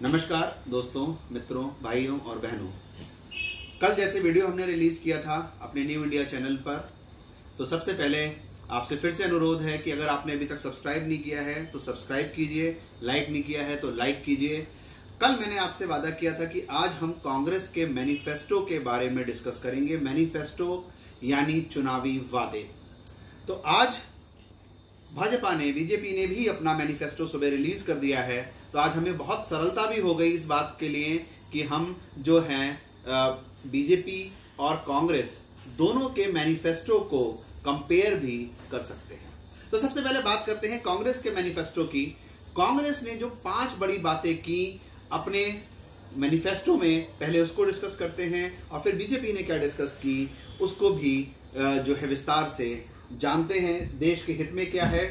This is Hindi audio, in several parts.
नमस्कार दोस्तों, मित्रों, भाइयों और बहनों। कल जैसे वीडियो हमने रिलीज किया था अपने न्यू इंडिया चैनल पर, तो सबसे पहले आपसे फिर से अनुरोध है कि अगर आपने अभी तक सब्सक्राइब नहीं किया है तो सब्सक्राइब कीजिए, लाइक नहीं किया है तो लाइक कीजिए। कल मैंने आपसे वादा किया था कि आज हम कांग्रेस के मैनिफेस्टो के बारे में डिस्कस करेंगे। मैनिफेस्टो यानी चुनावी वादे। तो आज भाजपा ने, बीजेपी ने भी अपना मैनिफेस्टो सुबह रिलीज कर दिया है। तो आज हमें बहुत सरलता भी हो गई इस बात के लिए कि हम जो हैं बीजेपी और कांग्रेस दोनों के मैनिफेस्टो को कंपेयर भी कर सकते हैं। तो सबसे पहले बात करते हैं कांग्रेस के मैनिफेस्टो की। कांग्रेस ने जो 5 बड़ी बातें की अपने मैनिफेस्टो में, पहले उसको डिस्कस करते हैं और फिर बीजेपी ने क्या डिस्कस की उसको भी जो है विस्तार से जानते हैं। देश के हित में क्या है,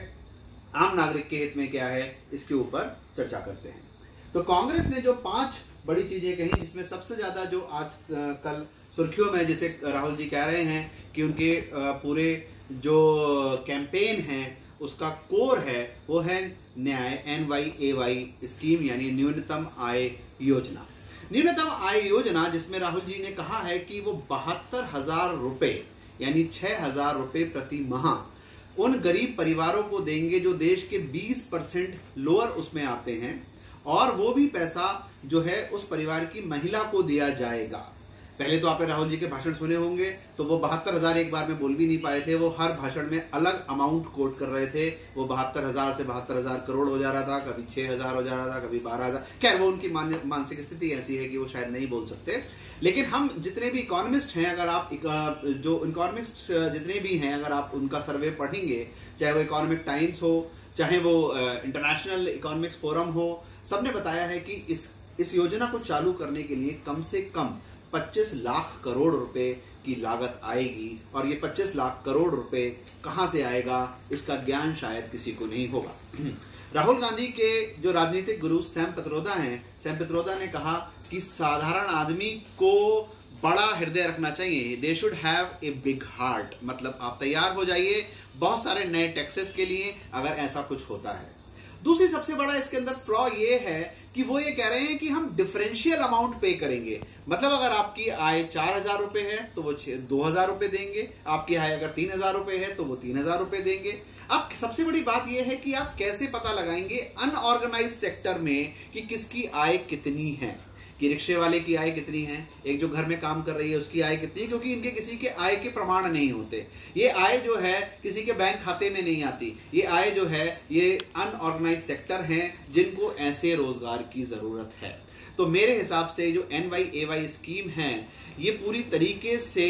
आम नागरिक के हित में क्या है, इसके ऊपर चर्चा करते हैं। तो कांग्रेस ने जो 5 बड़ी चीजें कही, जिसमें सबसे ज्यादा जो आज कल सुर्खियों में, जिसे राहुल जी कह रहे हैं कि उनके पूरे जो कैंपेन है उसका कोर है, वो है न्याय NYAY स्कीम यानी न्यूनतम आय योजना। न्यूनतम आय योजना जिसमें राहुल जी ने कहा है कि वो 72,000 रुपए यानी 6,000 रुपए प्रति माह उन गरीब परिवारों को देंगे जो देश के 20% लोअर उसमें आते हैं, और वो भी पैसा जो है उस परिवार की महिला को दिया जाएगा। पहले तो आपने राहुल जी के भाषण सुने होंगे, तो वो 72,000 एक बार में बोल भी नहीं पाए थे। वो हर भाषण में अलग अमाउंट कोट कर रहे थे। वो 72,000 से 72,000 करोड़ हो जा रहा था, कभी 6,000 हो जा रहा था, कभी 12,000। खैर, वो उनकी मानसिक स्थिति ऐसी है कि वो शायद नहीं बोल सकते। लेकिन हम जितने भी इकोनॉमिस्ट हैं, अगर आप जो इकोनॉमिस्ट जितने भी हैं, अगर आप उनका सर्वे पढ़ेंगे, चाहे वो इकोनॉमिक टाइम्स हो, चाहे वो इंटरनेशनल इकोनॉमिक्स फोरम हो, सबने बताया है कि इस योजना को चालू करने के लिए कम से कम 25 लाख करोड़ रुपए की लागत आएगी। और ये 25 लाख करोड़ रुपए कहां से आएगा, इसका ज्ञान शायद किसी को नहीं होगा। राहुल गांधी के जो राजनीतिक गुरु सैम पित्रोदा हैं, सैम पित्रोदा ने कहा कि साधारण आदमी को बड़ा हृदय रखना चाहिए। They should have a big heart. मतलब आप तैयार हो जाइए बहुत सारे नए टैक्सेस के लिए अगर ऐसा कुछ होता है। दूसरी सबसे बड़ा इसके अंदर फ्लॉ ये है कि वो ये कह रहे हैं कि हम डिफरेंशियल अमाउंट पे करेंगे। मतलब अगर आपकी आय 4,000 रुपए है तो वो 2,000 रुपए देंगे, आपकी आय अगर 3,000 रुपए है तो वो 3,000 रुपए देंगे। अब सबसे बड़ी बात यह है कि आप कैसे पता लगाएंगे अनऑर्गेनाइज सेक्टर में कि किसकी आय कितनी है, कि रिक्शे वाले की आय कितनी है, एक जो घर में काम कर रही है उसकी आय कितनी है, क्योंकि इनके किसी के आय के प्रमाण नहीं होते। ये आय जो है किसी के बैंक खाते में नहीं आती। ये आय जो है ये अनऑर्गेनाइज सेक्टर हैं जिनको ऐसे रोजगार की जरूरत है। तो मेरे हिसाब से जो NYAY स्कीम है ये पूरी तरीके से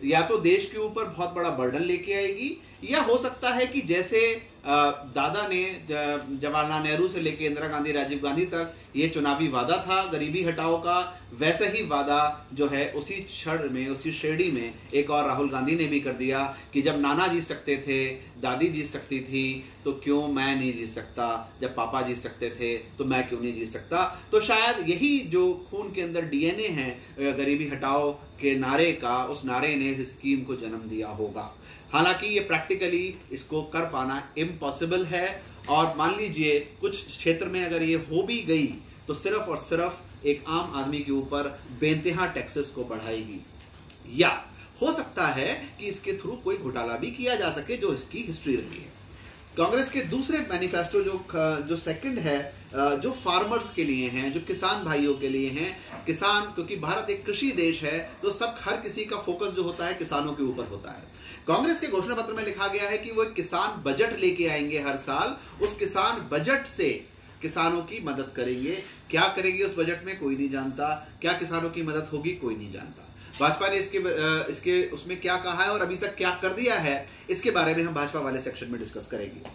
या तो देश के ऊपर बहुत बड़ा बर्डन लेके आएगी, या हो सकता है कि जैसे दादा ने जवाहरलाल नेहरू से लेके इंदिरा गांधी, राजीव गांधी तक ये चुनावी वादा था गरीबी हटाओ का, वैसा ही वादा जो है उसी क्षण में, उसी श्रेणी में एक और राहुल गांधी ने भी कर दिया कि जब नाना जीत सकते थे, दादी जीत सकती थी, तो क्यों मैं नहीं जीत सकता? जब पापा जीत सकते थे तो मैं क्यों नहीं जीत सकता? तो शायद यही जो खून के अंदर DNA है गरीबी हटाओ के नारे का, उस नारे ने इस स्कीम को जन्म दिया होगा। हालांकि ये प्रैक्टिकली इसको कर पाना इम्पॉसिबल है, और मान लीजिए कुछ क्षेत्र में अगर ये हो भी गई तो सिर्फ और सिर्फ एक आम आदमी के ऊपर बेइंतहा टैक्सेस को बढ़ाएगी, या हो सकता है कि इसके थ्रू कोई घोटाला भी किया जा सके, जो इसकी हिस्ट्री रही है। कांग्रेस के दूसरे मैनिफेस्टो जो सेकंड है, जो फार्मर्स के लिए हैं, जो किसान भाइयों के लिए हैं। किसान, क्योंकि भारत एक कृषि देश है तो हर किसी का फोकस जो होता है किसानों के ऊपर होता है। कांग्रेस के घोषणा पत्र में लिखा गया है कि वो एक किसान बजट लेके आएंगे हर साल। उस किसान बजट से किसानों की मदद करेंगे। क्या करेंगे उस बजट में कोई नहीं जानता, क्या किसानों की मदद होगी कोई नहीं जानता। भाजपा ने इसके उसमें क्या कहा है और अभी तक क्या कर दिया है, इसके बारे में हम भाजपा वाले सेक्शन में डिस्कस करेंगे।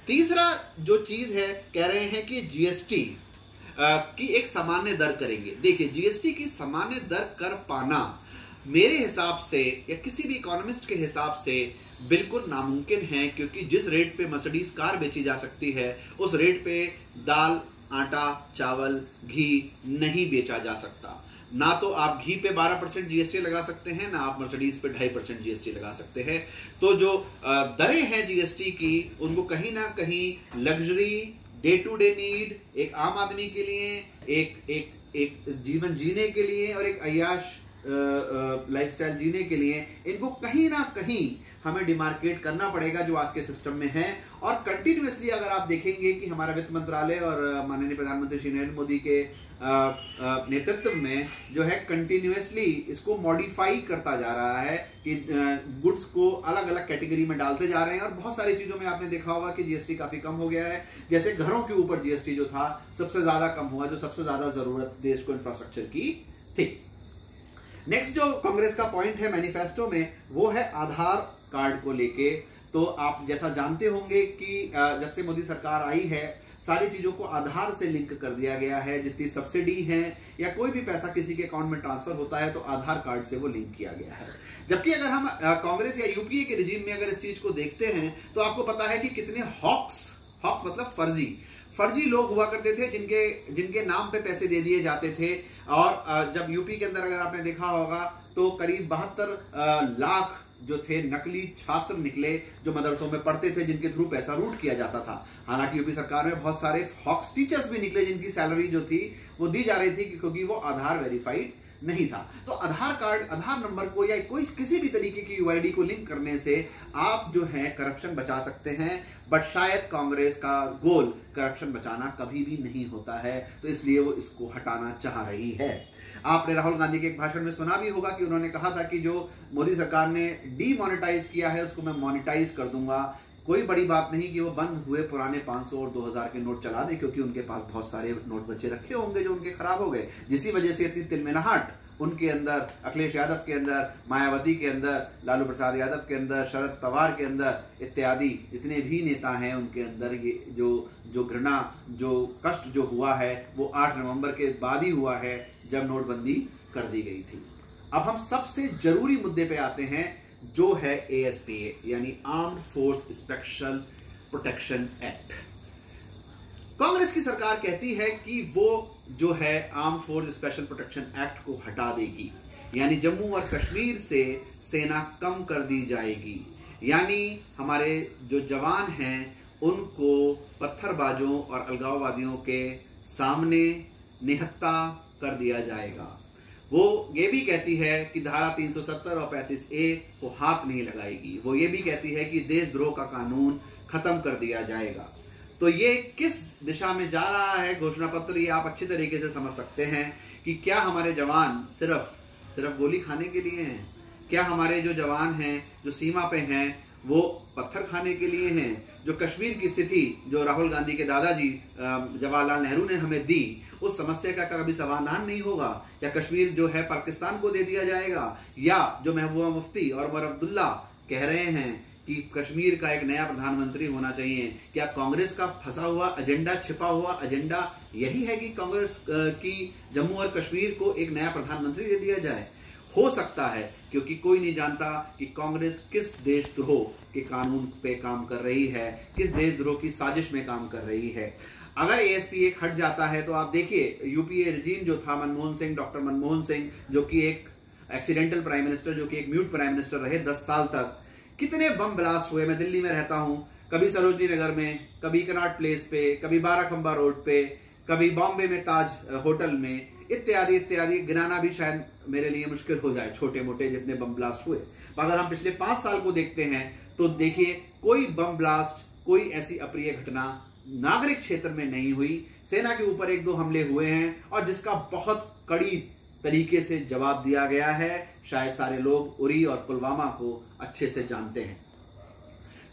तीसरा जो चीज है, कह रहे हैं कि GST की एक सामान्य दर करेंगे। देखिए, GST की सामान्य दर कर पाना मेरे हिसाब से या किसी भी इकोनॉमिस्ट के हिसाब से बिल्कुल नामुमकिन है, क्योंकि जिस रेट पे मर्सिडीज कार बेची जा सकती है उस रेट पे दाल, आटा, चावल, घी नहीं बेचा जा सकता। ना तो आप घी पे 12% GST लगा सकते हैं, ना आप मर्सिडीज पे 2.5% GST लगा सकते हैं। तो जो दरें हैं GST की, उनको कहीं ना कहीं luxury day to day need, एक आम आदमी के लिए, एक जीवन जीने के लिए और एक अय्याश लाइफस्टाइल जीने के लिए, इनको कहीं ना कहीं हमें डिमार्केट करना पड़ेगा जो आज के सिस्टम में है। और कंटिन्यूअसली अगर आप देखेंगे कि हमारा वित्त मंत्रालय और माननीय प्रधानमंत्री श्री नरेंद्र मोदी के नेतृत्व में जो है कंटिन्यूअसली इसको मॉडिफाई करता जा रहा है कि गुड्स को अलग अलग कैटेगरी में डालते जा रहे हैं। और बहुत सारी चीजों में आपने देखा होगा कि जीएसटी काफी कम हो गया है। जैसे घरों के ऊपर जीएसटी जो था सबसे ज्यादा कम हुआ, जो सबसे ज्यादा जरूरत देश को इंफ्रास्ट्रक्चर की थी। नेक्स्ट जो कांग्रेस का पॉइंट है मैनिफेस्टो में, वो है आधार कार्ड को लेके। तो आप जैसा जानते होंगे कि जब से मोदी सरकार आई है, सारी चीजों को आधार से लिंक कर दिया गया है। जितनी सब्सिडी है या कोई भी पैसा किसी के अकाउंट में ट्रांसफर होता है तो आधार कार्ड से वो लिंक किया गया है। जबकि अगर हम कांग्रेस या यूपीए के रिजीम में अगर इस चीज को देखते हैं तो आपको पता है कि कितने हॉक्स मतलब फर्जी लोग हुआ करते थे जिनके नाम पे पैसे दे दिए जाते थे। और जब यूपी के अंदर अगर आपने देखा होगा तो करीब 72 लाख जो थे नकली छात्र निकले जो मदरसों में पढ़ते थे, जिनके थ्रू पैसा रूट किया जाता था। हालांकि यूपी सरकार में बहुत सारे हॉक्स टीचर्स भी निकले जिनकी सैलरी जो थी वो दी जा रही थी क्योंकि वो आधार वेरीफाइड नहीं था। तो आधार कार्ड, आधार नंबर को या कोई किसी भी तरीके की यूआईडी को लिंक करने से आप जो है करप्शन बचा सकते हैं। बट शायद कांग्रेस का गोल करप्शन बचाना कभी भी नहीं होता है, तो इसलिए वो इसको हटाना चाह रही है। आपने राहुल गांधी के एक भाषण में सुना भी होगा कि उन्होंने कहा था कि जो मोदी सरकार ने डीमोनेटाइज किया है उसको मैं मोनेटाइज कर दूंगा। कोई बड़ी बात नहीं कि वो बंद हुए पुराने 500 और 2000 के नोट चला दे, क्योंकि उनके पास बहुत सारे नोट बचे रखे होंगे जो उनके खराब हो गए, जिसी वजह से इतनी तिलमिलाहट उनके अंदर, अखिलेश यादव के अंदर, मायावती के अंदर, लालू प्रसाद यादव के अंदर, शरद पवार के अंदर इत्यादि जितने भी नेता हैं उनके अंदर ये जो घृणा, जो कष्ट जो हुआ है वो 8 नवंबर के बाद ही हुआ है जब नोटबंदी कर दी गई थी। अब हम सबसे जरूरी मुद्दे पे आते हैं जो है एएसपीए यानी armed force special protection act. Congress की सरकार कहती है कि वो जो है armed force special protection act को हटा देगी, यानी जम्मू और कश्मीर से सेना कम कर दी जाएगी, यानी हमारे जो जवान हैं उनको पत्थरबाजों और अलगाववादियों के सामने निहत्ता कर दिया जाएगा। वो ये भी कहती है कि धारा 370 और 35A को हाथ नहीं लगाएगी। वो ये भी कहती है कि देशद्रोह का कानून खत्म कर दिया जाएगा। तो ये किस दिशा में जा रहा है घोषणा पत्र, ये आप अच्छी तरीके से समझ सकते हैं कि क्या हमारे जवान सिर्फ गोली खाने के लिए हैं? क्या हमारे जो जवान हैं जो सीमा पे हैं वो पत्थर खाने के लिए हैं? जो कश्मीर की स्थिति जो राहुल गांधी के दादाजी जवाहरलाल नेहरू ने हमें दी, उस समस्या का कभी समाधान नहीं होगा? या कश्मीर जो है पाकिस्तान को दे दिया जाएगा? या जो महबूबा मुफ्ती और उमर अब्दुल्ला कह रहे हैं कि कश्मीर का एक नया प्रधानमंत्री होना चाहिए, क्या कांग्रेस का फंसा हुआ एजेंडा, छिपा हुआ एजेंडा यही है कि कांग्रेस की जम्मू और कश्मीर को एक नया प्रधानमंत्री दे दिया जाए? हो सकता है, क्योंकि कोई नहीं जानता कि कांग्रेस किस देशद्रोह के कानून पे काम कर रही है, किस देशद्रोह की साजिश में काम कर रही है। अगर एएसपी एक हट जाता है तो आप देखिए यूपीए रिजीम जो था मनमोहन सिंह, डॉक्टर मनमोहन सिंह, जो कि एक एक्सीडेंटल प्राइम मिनिस्टर, जो कि एक म्यूट प्राइम मिनिस्टर रहे 10 साल तक, कितने बम ब्लास्ट हुए। मैं दिल्ली में रहता हूं, कभी सरोजनी नगर में, कभी कनॉट प्लेस पे, कभी बाराखंबा रोड पे, कभी बॉम्बे में ताज होटल में, इत्यादि इत्यादि, गिनाना भी शायद मेरे लिए मुश्किल हो जाए छोटे मोटे जितने बम ब्लास्ट हुए। अगर हम पिछले 5 साल को देखते हैं तो देखिए कोई बम ब्लास्ट, कोई ऐसी अप्रिय घटना नागरिक क्षेत्र में नहीं हुई। सेना के ऊपर 1-2 हमले हुए हैं और जिसका बहुत कड़ी तरीके से जवाब दिया गया है। शायद सारे लोग उरी और पुलवामा को अच्छे से जानते हैं।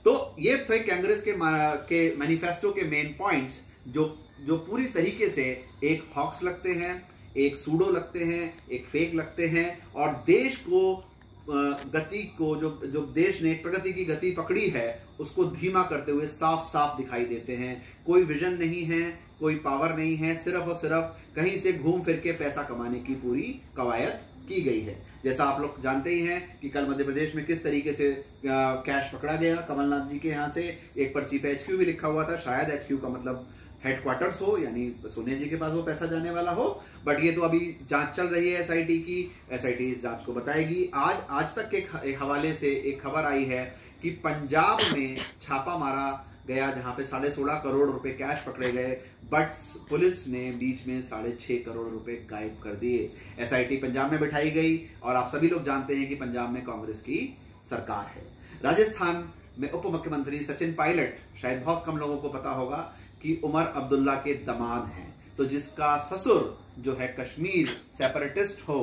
तो ये थे कांग्रेस के मैनिफेस्टो के मेन पॉइंट्स जो पूरी तरीके से एक हॉक्स लगते हैं, एक सूडो लगते हैं, एक फेक लगते हैं और देश को गति को जो देश ने प्रगति की गति पकड़ी है उसको धीमा करते हुए साफ साफ दिखाई देते हैं। कोई विजन नहीं है, कोई पावर नहीं है, सिर्फ और सिर्फ कहीं से घूम फिर के पैसा कमाने की पूरी कवायद की गई है। जैसा आप लोग जानते ही हैं कि कल मध्य प्रदेश में किस तरीके से कैश पकड़ा गया कमलनाथ जी के यहाँ से। एक पर्ची पे HQ भी लिखा हुआ था, शायद HQ का मतलब हेडक्वार्टर्स हो, यानी सोनिया जी के पास वो पैसा जाने वाला हो। बट ये तो अभी जांच चल रही है SIT की, SIT इस जांच को बताएगी। आज तक के हवाले से एक खबर आई है कि पंजाब में छापा मारा गया जहां पे 16.5 करोड़ रुपए कैश पकड़े गए, बट पुलिस ने बीच में 6.5 करोड़ रुपए गायब कर दिए। एसआईटी पंजाब में बिठाई गई और आप सभी लोग जानते हैं कि पंजाब में कांग्रेस की सरकार है। राजस्थान में उप मुख्यमंत्री सचिन पायलट, शायद बहुत कम लोगों को पता होगा कि उमर अब्दुल्ला के दामाद हैं, तो जिसका ससुर जो है कश्मीर सेपरेटिस्ट हो,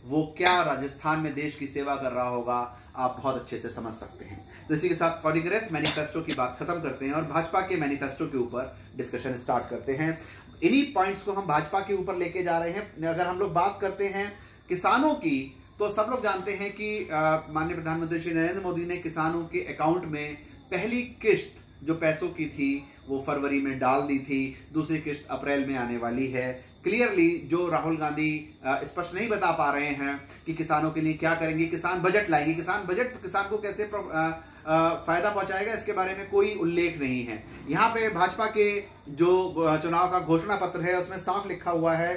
वो क्या राजस्थान में देश की सेवा कर रहा होगा, आप बहुत अच्छे से समझ सकते हैं। तो इसी के साथ कांग्रेस मैनिफेस्टो की बात खत्म करते हैं और भाजपा के मैनिफेस्टो के ऊपर डिस्कशन स्टार्ट करते हैं। इन्हीं पॉइंट्स को हम भाजपा के ऊपर लेके जा रहे हैं। अगर हम लोग बात करते हैं किसानों की, तो सब लोग जानते हैं कि माननीय प्रधानमंत्री श्री नरेंद्र मोदी ने किसानों के अकाउंट में पहली किस्त जो पैसों की थी वो फरवरी में डाल दी थी, दूसरी किस्त अप्रैल में आने वाली है। क्लियरली जो राहुल गांधी स्पष्ट नहीं बता पा रहे हैं कि किसानों के लिए क्या करेंगे, किसान बजट लाएंगे, किसान बजट किसान को कैसे फायदा पहुंचाएगा, इसके बारे में कोई उल्लेख नहीं है। यहाँ पे भाजपा के जो चुनाव का घोषणा पत्र है उसमें साफ लिखा हुआ है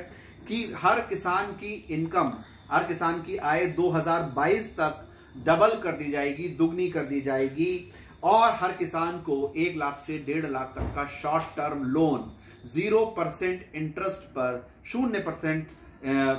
कि हर किसान की इनकम, हर किसान की आय 2022 तक डबल कर दी जाएगी, दुगनी कर दी जाएगी और हर किसान को 1 लाख से 1.5 लाख तक का शॉर्ट टर्म लोन 0% इंटरेस्ट पर 0%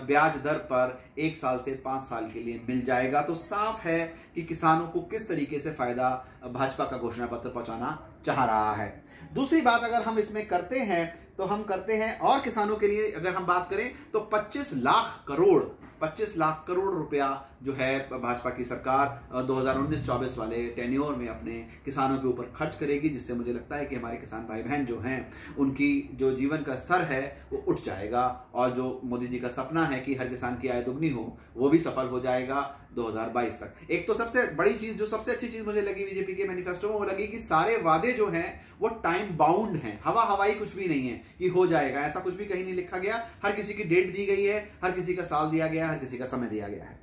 ब्याज दर पर 1 साल से 5 साल के लिए मिल जाएगा। तो साफ है कि किसानों को किस तरीके से फायदा भाजपा का घोषणा पत्र पहुंचाना चाह रहा है। दूसरी बात अगर हम इसमें करते हैं तो हम करते हैं और किसानों के लिए अगर हम बात करें तो 25 लाख करोड़ रुपया जो है भाजपा की सरकार 2019-24 वाले टेन्योर में अपने किसानों के ऊपर खर्च करेगी, जिससे मुझे लगता है कि हमारे किसान भाई बहन जो हैं उनकी जो जीवन का स्तर है वो उठ जाएगा और जो मोदी जी का सपना है कि हर किसान की आय दुगनी हो वो भी सफल हो जाएगा 2022 तक। एक तो सबसे बड़ी चीज, जो सबसे अच्छी चीज मुझे लगी बीजेपी के मैनिफेस्टो में, वो लगी कि सारे वादे जो हैं वो टाइम बाउंड हैं, हवाई कुछ भी नहीं है कि हो जाएगा, ऐसा कुछ भी कहीं नहीं लिखा गया। हर किसी की डेट दी गई है, हर किसी का साल दिया गया है, हर किसी का समय दिया गया है।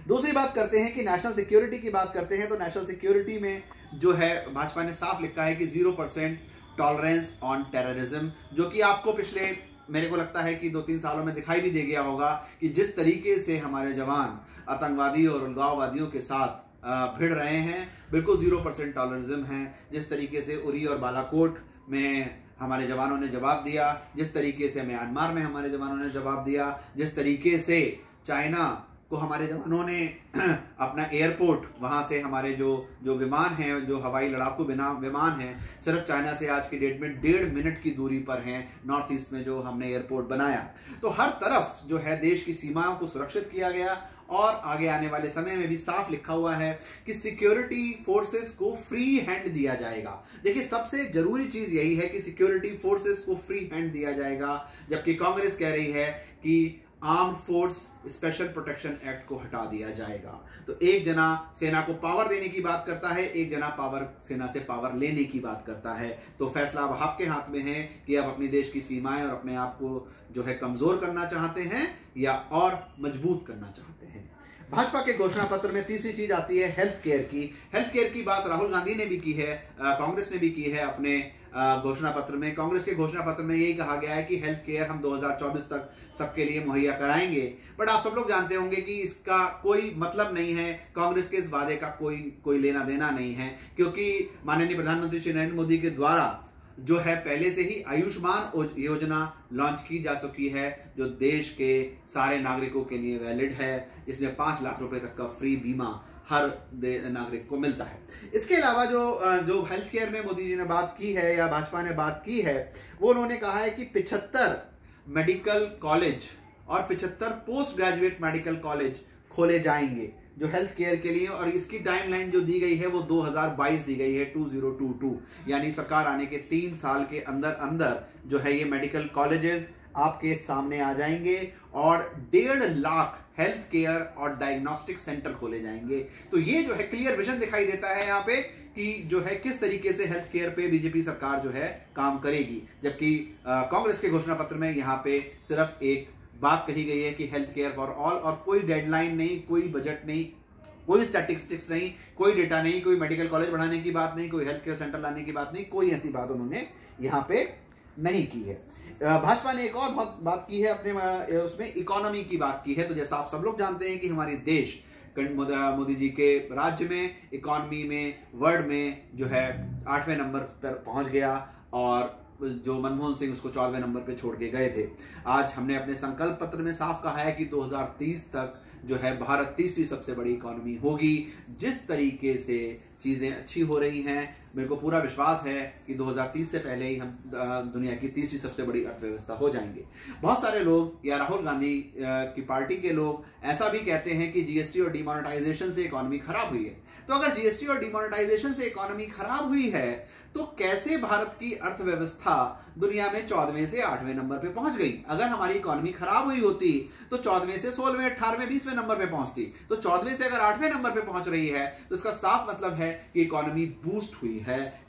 दूसरी बात करते हैं कि नेशनल सिक्योरिटी की बात करते हैं, तो नेशनल सिक्योरिटी में जो है भाजपा ने साफ लिखा है कि 0% टॉलरेंस ऑन टेररिज्म, जो कि आपको पिछले मेरे को लगता है कि 2-3 सालों में दिखाई भी दे गया होगा कि जिस तरीके से हमारे जवान आतंकवादी और उलगाववादियों के साथ भिड़ रहे हैं, बिल्कुल 0% टॉलरिज्म है। जिस तरीके से उरी और बालाकोट में हमारे जवानों ने जवाब दिया, जिस तरीके से म्यांमार में हमारे जवानों ने जवाब दिया, जिस तरीके से चाइना को हमारे जवानों ने अपना एयरपोर्ट, वहां से हमारे जो विमान हैं, जो हवाई लड़ाकू विमान हैं, सिर्फ चाइना से आज की डेट में 1.5 मिनट की दूरी पर हैं, नॉर्थ ईस्ट में जो हमने एयरपोर्ट बनाया। तो हर तरफ जो है देश की सीमाओं को सुरक्षित किया गया और आगे आने वाले समय में भी साफ लिखा हुआ है कि सिक्योरिटी फोर्सेस को फ्री हैंड दिया जाएगा। देखिए, सबसे जरूरी चीज यही है कि सिक्योरिटी फोर्सेस को फ्री हैंड दिया जाएगा, जबकि कांग्रेस कह रही है कि armed force special protection act को हटा दिया जाएगा। तो एक जना सेना को पावर देने की बात करता है, एक जना सेना से पावर लेने की बात करता है। तो फैसला अब आपके हाथ में है कि आप अपने देश की सीमाएं और अपने आप को जो है कमजोर करना चाहते हैं या और मजबूत करना चाहते हैं। भाजपा के घोषणा पत्र में तीसरी चीज आती है हेल्थ केयर की। हेल्थ केयर की बात राहुल गांधी ने भी की है, कांग्रेस ने भी की है अपने घोषणा पत्र में। कांग्रेस के घोषणा पत्र में यही कहा गया है कि हेल्थ केयर हम 2024 तक सबके लिए मुहैया कराएंगे। बट आप सब लोग जानते होंगे कि इसका कोई मतलब नहीं है, कांग्रेस के इस वादे का कोई लेना देना नहीं है, क्योंकि माननीय प्रधानमंत्री श्री नरेंद्र मोदी के द्वारा जो है पहले से ही आयुष्मान योजना लॉन्च की जा चुकी है, जो देश के सारे नागरिकों के लिए वैलिड है। इसमें 5 लाख रुपए तक का फ्री बीमा हर नागरिक को मिलता है। इसके अलावा जो हेल्थ केयर में मोदी जी ने बात की है या भाजपा ने बात की है, वो उन्होंने कहा है कि 75 मेडिकल कॉलेज और 75 पोस्ट ग्रेजुएट मेडिकल कॉलेज खोले जाएंगे जो हेल्थ केयर के लिए, और इसकी टाइमलाइन जो दी गई है वो 2022 दी गई है, 2022, यानी सरकार आने के 3 साल के अंदर अंदर जो है ये मेडिकल कॉलेजेस आपके सामने आ जाएंगे और 1.5 लाख हेल्थ केयर और डायग्नोस्टिक सेंटर खोले जाएंगे। तो ये जो है क्लियर विजन दिखाई देता है यहाँ पे कि जो है किस तरीके से हेल्थ केयर पे बीजेपी सरकार जो है काम करेगी। जबकि कांग्रेस के घोषणा पत्र में यहाँ पे सिर्फ एक बात कही गई है कि हेल्थ केयर फॉर ऑल, और कोई डेडलाइन नहीं, कोई बजट नहीं, कोई स्टैटिस्टिक्स नहीं, कोई डेटा नहीं, कोई मेडिकल कॉलेज बढ़ाने की बात नहीं, कोई हेल्थ केयर सेंटर लाने की बात नहीं, कोई ऐसी बात उन्होंने यहाँ पे नहीं की है। भाजपा ने एक और बात की है अपने उसमें इकोनॉमी की बात की है। तो जैसा आप सब लोग जानते हैं कि हमारे देश मोदी जी के राज्य में, इकोनॉमी में, वर्ल्ड में जो है 8वें नंबर पर पहुंच गया और जो मनमोहन सिंह उसको 14वें नंबर पे छोड़ के गए थे। आज हमने अपने संकल्प पत्र में साफ कहा है कि 2030 तक जो है भारत तीसरी सबसे बड़ी इकोनॉमी होगी। जिस तरीके से चीजें अच्छी हो रही हैं, मेरे को पूरा विश्वास है कि 2030 से पहले ही हम दुनिया की तीसरी सबसे बड़ी अर्थव्यवस्था हो जाएंगे। बहुत सारे लोग या राहुल गांधी की पार्टी के लोग ऐसा भी कहते हैं कि जीएसटी और डिमोनेटाइजेशन से इकोनॉमी खराब हुई है। तो अगर जीएसटी और डिमोनेटाइजेशन से इकोनॉमी खराब हुई है तो कैसे भारत की अर्थव्यवस्था दुनिया में 14वें से 8वें नंबर पे पहुंच गई? अगर हमारी इकोनॉमी खराब हुई होती तो 14वें से 16वें, 18वें, 20वें नंबर पे पहुंचती। तो 14वें से अगर 8वें नंबर पे पहुंच रही है तो इसका साफ मतलब है कि इकोनॉमी बूस्ट हुई है,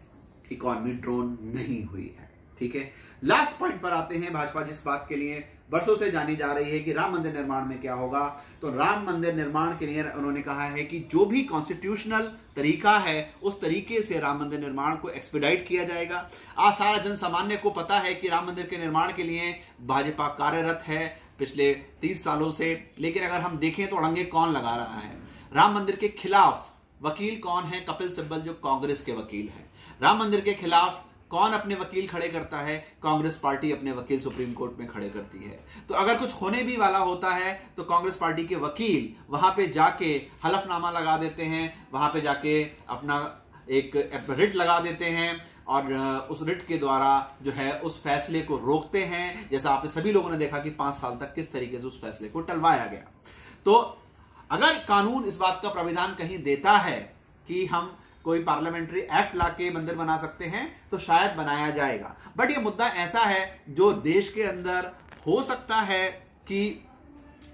इकोनॉमी ड्रोन नहीं हुई है। ठीक है, लास्ट पॉइंट पर आते हैं। भाजपा जिस बात के लिए बरसों से जानी जा रही है कि राम मंदिर निर्माण में क्या होगा, तो राम मंदिर निर्माण के लिए उन्होंने कहा है कि जो भी कॉन्स्टिट्यूशनल तरीका है उस तरीके से राम मंदिर निर्माण को एक्सपीडाइट किया जाएगा। आज सारा जन सामान्य को पता है कि राम मंदिर के निर्माण के लिए भाजपा कार्यरत है पिछले 30 सालों से, लेकिन अगर हम देखें तो अड़ंगे कौन लगा रहा है? राम मंदिर के खिलाफ वकील कौन है? कपिल सिब्बल जो कांग्रेस के वकील हैं। राम मंदिर के खिलाफ कौन अपने वकील खड़े करता है? कांग्रेस पार्टी अपने वकील सुप्रीम कोर्ट में खड़े करती है। तो अगर कुछ होने भी वाला होता है तो कांग्रेस पार्टी के वकील वहां पे जाके हलफनामा लगा देते हैं, वहां पे जाके अपना एक रिट लगा देते हैं और उस रिट के द्वारा जो है उस फैसले को रोकते हैं। जैसा आपने सभी लोगों ने देखा कि 5 साल तक किस तरीके से उस फैसले को टलवाया गया। तो अगर कानून इस बात का प्राविधान कहीं देता है कि हम कोई पार्लियामेंट्री एक्ट लाके मंदिर बना सकते हैं तो शायद बनाया जाएगा। बट ये मुद्दा ऐसा है जो देश के अंदर हो सकता है कि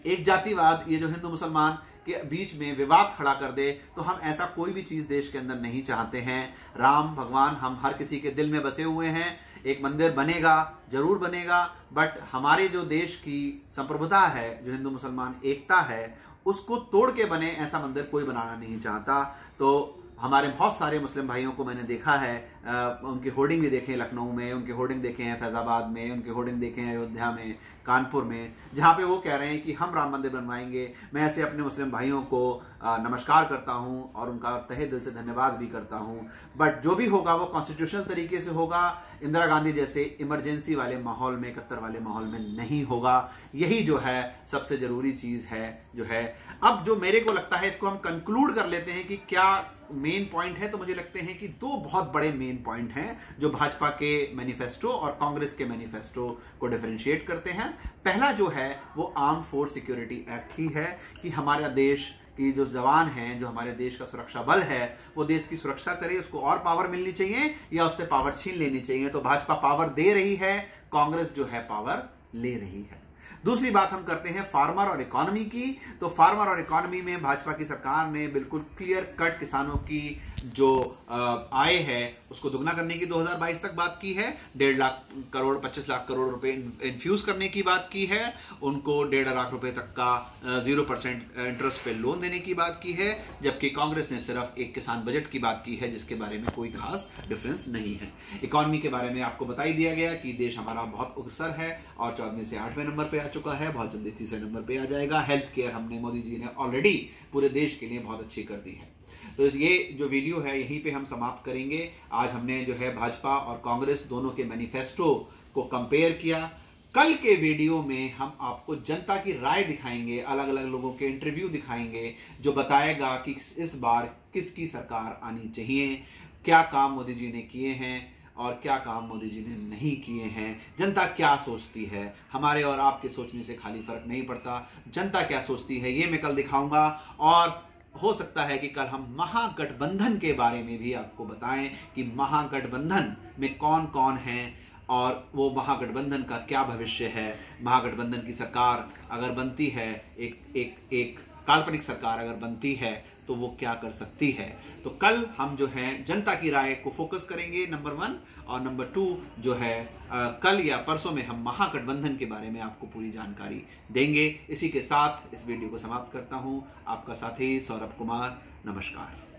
एक जातिवाद, ये जो हिंदू मुसलमान के बीच में विवाद खड़ा कर दे, तो हम ऐसा कोई भी चीज देश के अंदर नहीं चाहते हैं। राम भगवान हम हर किसी के दिल में बसे हुए हैं। एक मंदिर बनेगा, जरूर बनेगा, बट हमारे जो देश की संप्रभुता है, जो हिंदू मुसलमान एकता है, उसको तोड़ के बने ऐसा मंदिर कोई बनाना नहीं चाहता। तो हमारे बहुत सारे मुस्लिम भाइयों को मैंने देखा है, उनके होर्डिंग भी देखे हैं लखनऊ में, उनके होर्डिंग देखे हैं फैजाबाद में, उनके होर्डिंग देखे हैं अयोध्या में, कानपुर में, जहां पे वो कह रहे हैं कि हम राम मंदिर बनवाएंगे। मैं ऐसे अपने मुस्लिम भाइयों को नमस्कार करता हूं और उनका तहे दिल से धन्यवाद भी करता हूं। बट जो भी होगा वो कॉन्स्टिट्यूशनल तरीके से होगा, इंदिरा गांधी जैसे इमरजेंसी वाले माहौल में, 71 वाले माहौल में नहीं होगा। यही जो है सबसे जरूरी चीज है जो है। अब जो मेरे को लगता है इसको हम कंक्लूड कर लेते हैं कि क्या मेन पॉइंट है। तो मुझे लगते हैं कि 2 बहुत बड़े मेन पॉइंट हैं जो भाजपा के मैनिफेस्टो और कांग्रेस के मैनिफेस्टो को डिफरेंशिएट करते हैं। पहला जो है वो आर्म फोर्स सिक्योरिटी एक्ट ही है कि हमारा देश की जो जवान हैं, जो हमारे देश का सुरक्षा बल है, वो देश की सुरक्षा करे। उसको और पावर मिलनी चाहिए या उससे पावर छीन लेनी चाहिए। तो भाजपा पावर दे रही है, कांग्रेस जो है पावर ले रही है। दूसरी बात हम करते हैं फार्मर और इकोनॉमी की। तो फार्मर और इकोनॉमी में भाजपा की सरकार ने बिल्कुल क्लियर कट किसानों की जो आय है उसको दुगना करने की 2022 तक बात की है। 1.5 लाख करोड़ 25 लाख करोड़ रुपए इन्फ्यूज करने की बात की है। उनको 1.5 लाख रुपए तक का 0% इंटरेस्ट पे लोन देने की बात की है। जबकि कांग्रेस ने सिर्फ एक किसान बजट की बात की है जिसके बारे में कोई खास डिफरेंस नहीं है। इकोनॉमी के बारे में आपको बता ही दिया गया कि देश हमारा बहुत अग्रसर है और 14वें से 8वें नंबर पे आ चुका है, बहुत जल्दी 30वें नंबर पे आ जाएगा। हेल्थ केयर हमने मोदी जी ने ऑलरेडी पूरे देश के लिए बहुत अच्छी कर दी है। तो ये जो वीडियो है यहीं पे हम समाप्त करेंगे। आज हमने जो है भाजपा और कांग्रेस दोनों के मैनिफेस्टो को कंपेयर किया। कल के वीडियो में हम आपको जनता की राय दिखाएंगे, अलग अलग लोगों के इंटरव्यू दिखाएंगे जो बताएगा कि इस बार किसकी सरकार आनी चाहिए, क्या काम मोदी जी ने किए हैं और क्या काम मोदी जी ने नहीं किए हैं, जनता क्या सोचती है। हमारे और आपके सोचने से खाली फर्क नहीं पड़ता, जनता क्या सोचती है ये मैं कल दिखाऊंगा। और हो सकता है कि कल हम महागठबंधन के बारे में भी आपको बताएं कि महागठबंधन में कौन कौन है और वो महागठबंधन का क्या भविष्य है। महागठबंधन की सरकार अगर बनती है, एक काल्पनिक सरकार अगर बनती है तो वो क्या कर सकती है। तो कल हम जो है जनता की राय को फोकस करेंगे नंबर 1, और नंबर 2 जो है कल या परसों में हम महागठबंधन के बारे में आपको पूरी जानकारी देंगे। इसी के साथ इस वीडियो को समाप्त करता हूं। आपका साथी सौरभ कुमार, नमस्कार।